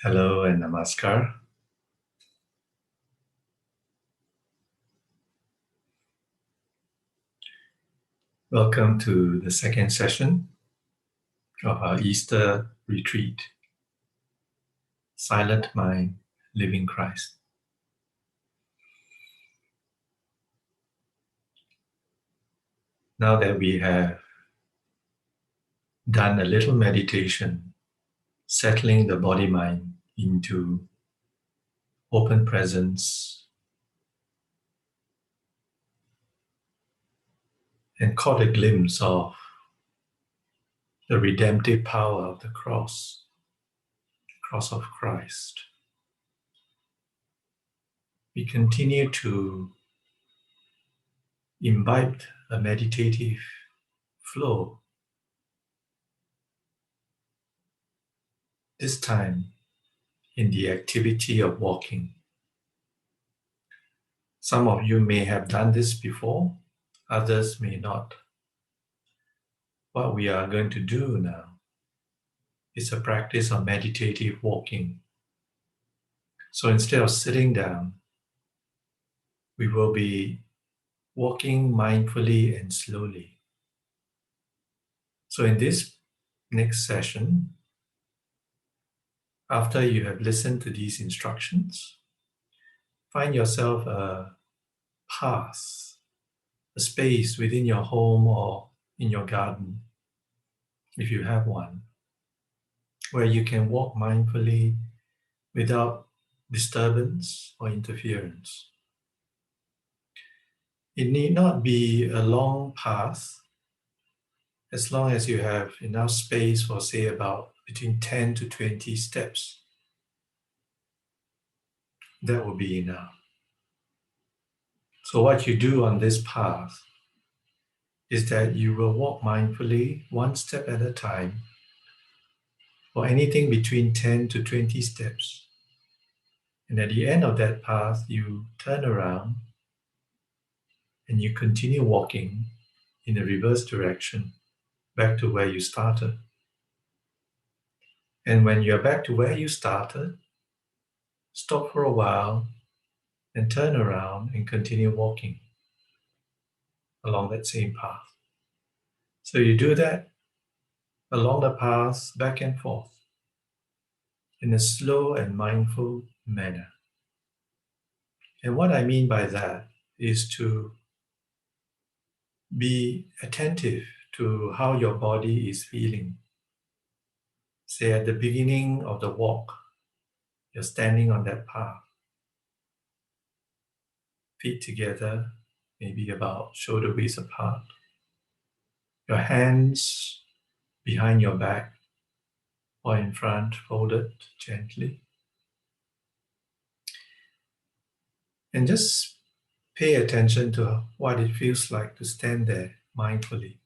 Hello and namaskar. Welcome to the second session of our Easter retreat, Silent Mind, Living Christ. Now that we have done a little meditation, settling the body-mind into open presence and caught a glimpse of the redemptive power of the cross of Christ, we continue to imbibe a meditative flow, this time in the activity of walking. Some of you may have done this before, others may not. What we are going to do now is a practice of meditative walking. So instead of sitting down, we will be walking mindfully and slowly. So in this next session, after you have listened to these instructions, find yourself a path, a space within your home or in your garden, if you have one, where you can walk mindfully without disturbance or interference. It need not be a long path, as long as you have enough space for, say, about between 10 to 20 steps. That will be enough. So what you do on this path is that you will walk mindfully, one step at a time, for anything between 10 to 20 steps. And at the end of that path, you turn around and you continue walking in the reverse direction, back to where you started. And when you're back to where you started, stop for a while and turn around and continue walking along that same path. So you do that along the path, back and forth, in a slow and mindful manner. And what I mean by that is to be attentive to how your body is feeling. Say at the beginning of the walk, you're standing on that path, feet together, maybe about shoulder width apart. Your hands behind your back or in front, folded gently. And just pay attention to what it feels like to stand there mindfully.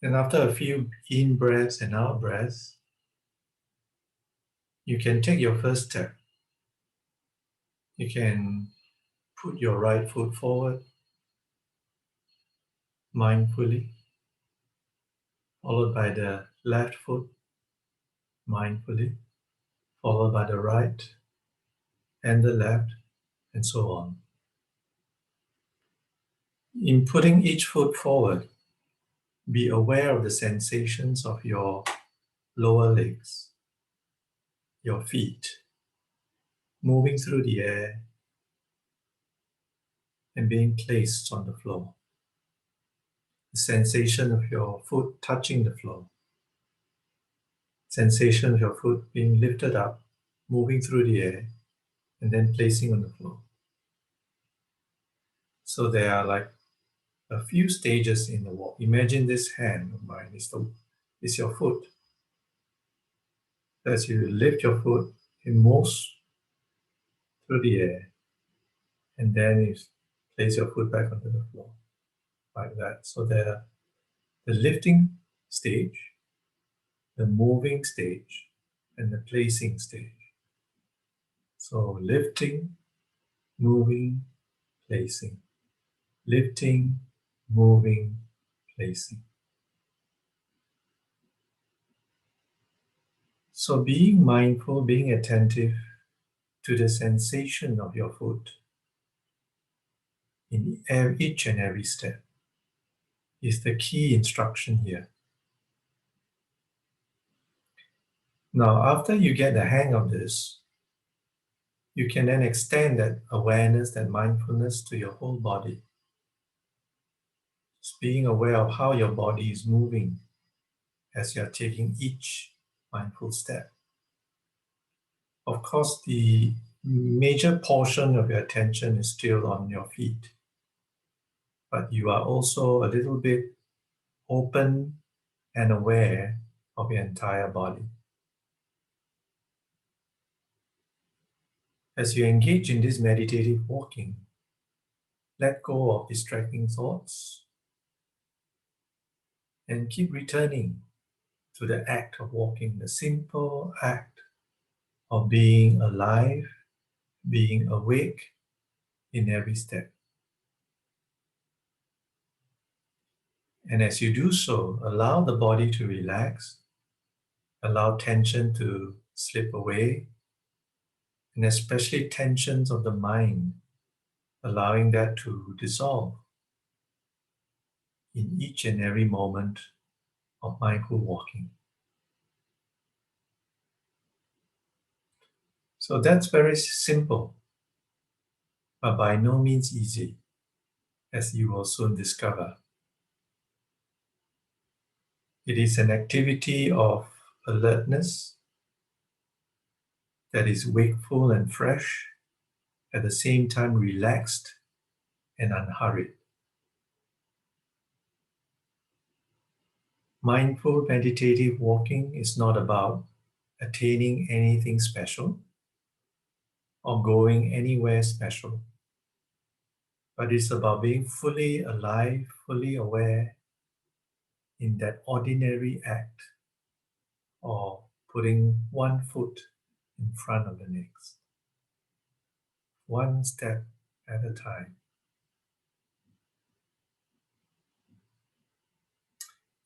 And after a few in breaths and out breaths, you can take your first step. You can put your right foot forward mindfully, followed by the left foot mindfully, followed by the right and the left, and so on. In putting each foot forward, be aware of the sensations of your lower legs, your feet, moving through the air and being placed on the floor. The sensation of your foot touching the floor. Sensation of your foot being lifted up, moving through the air, and then placing on the floor. So there are like a few stages in the walk. Imagine this hand of mine is your foot. As you lift your foot, it moves through the air, and then you place your foot back onto the floor, like that. So there are the lifting stage, the moving stage, and the placing stage. So lifting, moving, placing. Lifting, moving, placing. So being mindful, being attentive to the sensation of your foot in each and every step is the key instruction here. Now, after you get the hang of this, you can then extend that awareness, that mindfulness to your whole body. Just being aware of how your body is moving as you're taking each mindful step. Of course, the major portion of your attention is still on your feet, but you are also a little bit open and aware of your entire body. As you engage in this meditative walking, let go of distracting thoughts and keep returning to the act of walking, the simple act of being alive, being awake in every step. And as you do so, allow the body to relax, allow tension to slip away, and especially tensions of the mind, allowing that to dissolve in each and every moment of mindful walking. So that's very simple, but by no means easy, as you will soon discover. It is an activity of alertness that is wakeful and fresh, at the same time relaxed and unhurried. Mindful meditative walking is not about attaining anything special or going anywhere special, but it's about being fully alive, fully aware in that ordinary act of putting one foot in front of the next, one step at a time.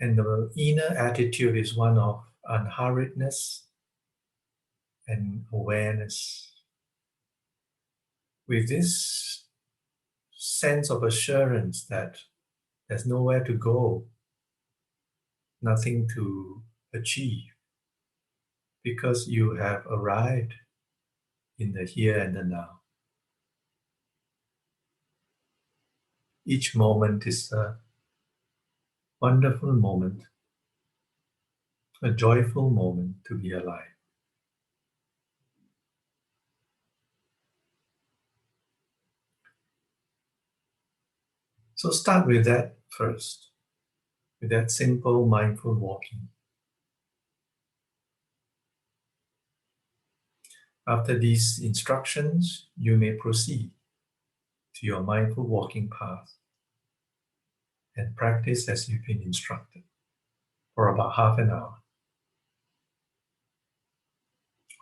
And the inner attitude is one of unhurriedness and awareness. With this sense of assurance that there's nowhere to go, nothing to achieve, because you have arrived in the here and the now. Each moment is a wonderful moment, a joyful moment to be alive. So start with that first, with that simple mindful walking. After these instructions, you may proceed to your mindful walking path and practice as you've been instructed for about half an hour,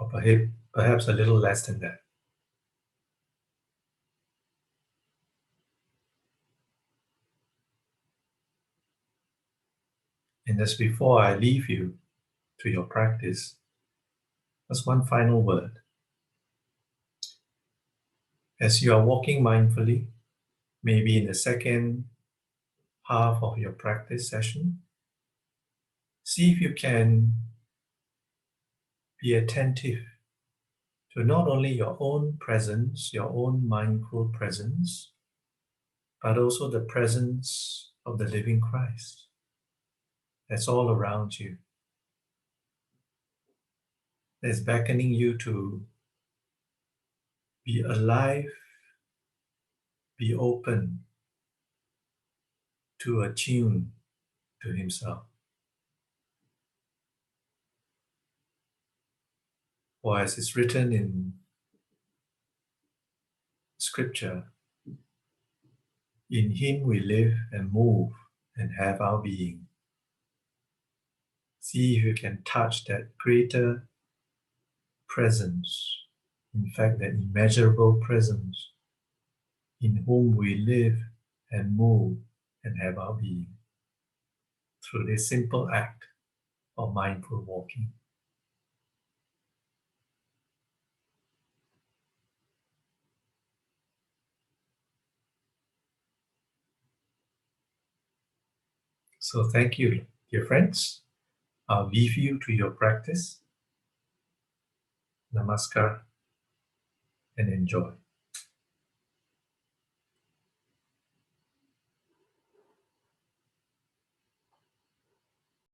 or perhaps a little less than that. And as before I leave you to your practice, there's one final word. As you are walking mindfully, maybe in the second half of your practice session, see if you can be attentive to not only your own presence, your own mindful presence, but also the presence of the living Christ that's all around you, that's beckoning you to be alive, be open, to attune to Himself. For as is written in Scripture, in Him we live and move and have our being. See if you can touch that greater presence, in fact, that immeasurable presence in whom we live and move and have our being through this simple act of mindful walking. So thank you, dear friends. I'll leave you to your practice. Namaskar and enjoy.